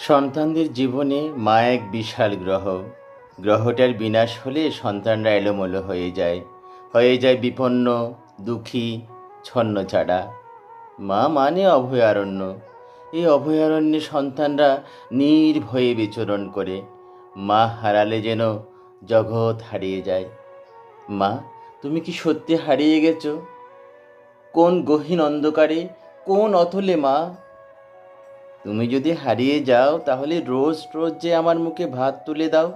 সন্তানদের জীবনে মা এক বিশাল গ্রহ। গ্রহটার বিনাশ হলে সন্তানরা এলোমেলো হয়ে যায় বিপন্ন, দুঃখী, ছন্নছাড়া। মা মানে অভয়ারণ্য। এই অভয়ারণ্যে সন্তানরা নির্ভয়ে বিচরণ করে। মা হারালে যেন জগৎ হারিয়ে যায়। মা, তুমি কি সত্যি হারিয়ে গেছো? কোন গহীন অন্ধকারে, কোন অতলে মা? তুমি যদি হারিয়ে যাও তাহলে রোজ রোজ যে আমার মুখে ভাত তুলে দাও,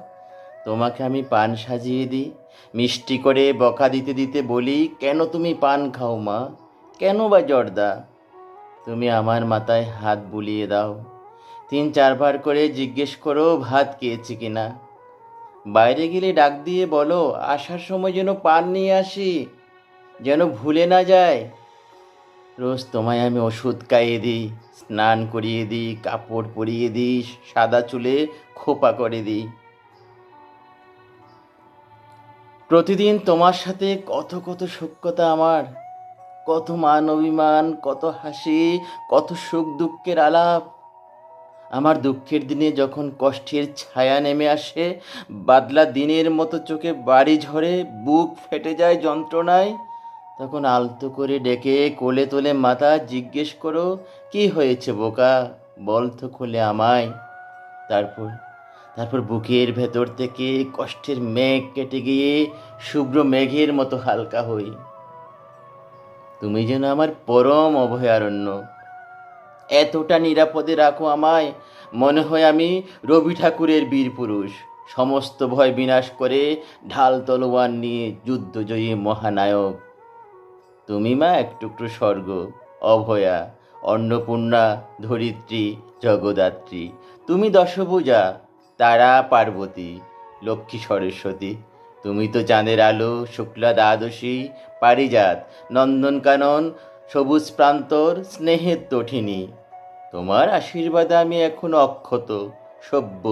তোমাকে আমি পান সাজিয়ে দিই, মিষ্টি করে বকা দিতে দিতে বলি, কেন তুমি পান খাও মা? কেন বা জর্দা? তুমি আমার মাথায় হাত বুলিয়ে দাও, 3-4 বার করে জিজ্ঞেস করো ভাত খেয়েছি কিনা। বাইরে গেলে ডাক দিয়ে বলো আসার সময় যেন পান নিয়ে আসি, যেন ভুলে না যায়। রোজ তোমায় আমি ওষুধ খাইয়ে দিই, স্নান করিয়ে দিই, কাপড় পরিয়ে দিই, সাদা চুলে খোপা করে দিই। প্রতিদিন তোমার সাথে কত কত সখ্যতা আমার, কত মান অভিমান, কত হাসি, কত সুখ দুঃখের আলাপ। আমার দুঃখের দিনে যখন কষ্টের ছায়া নেমে আসে, বাদলা দিনের মতো চোখে বাড়ি ঝরে, বুক ফেটে যায় যন্ত্রণায়, তখন আলতো করে ডেকে কোলে তোলে মাথা, জিজ্ঞেস করো কি হয়েছে বোকা, বল তো খুলে আমায়। তারপর তারপর বুকের ভেতর থেকে কষ্টের মেঘ কেটে গিয়ে শুভ্র মেঘের মতো হালকা হই। তুমি যেন আমার পরম অভয়ারণ্য। এতটা নিরাপদে রাখো আমায়, মনে হয় আমি রবি ঠাকুরের বীর পুরুষ, সমস্ত ভয় বিনাশ করে ঢাল তলোয়ার নিয়ে যুদ্ধজয়ী মহানায়ক। তুমি মা এক টুকরো স্বর্গ, অভয়া, অন্নপূর্ণা, ধরিত্রী, জগদাত্রী। তুমি দশভুজা, তারা, পার্বতী, লক্ষ্মী, সরস্বতী। তুমি তো চাঁদের আলো, শুক্লা দ্বাদশী, পারিজাত, নন্দনকানন, সবুজ প্রান্তর, স্নেহের তঠিনী। তোমার আশীর্বাদে আমি এখনো অক্ষত, সভ্য,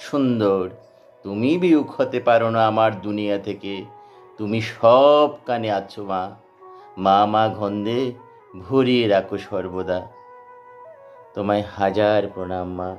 সুন্দর। তুমি বিয়োগ হতে পারো না আমার দুনিয়া থেকে। তুমি সব কানে আছো মা। মা মা গন্ধে ভরিয়ে রাখো সর্বদা। তোমায় হাজার প্রণাম মা।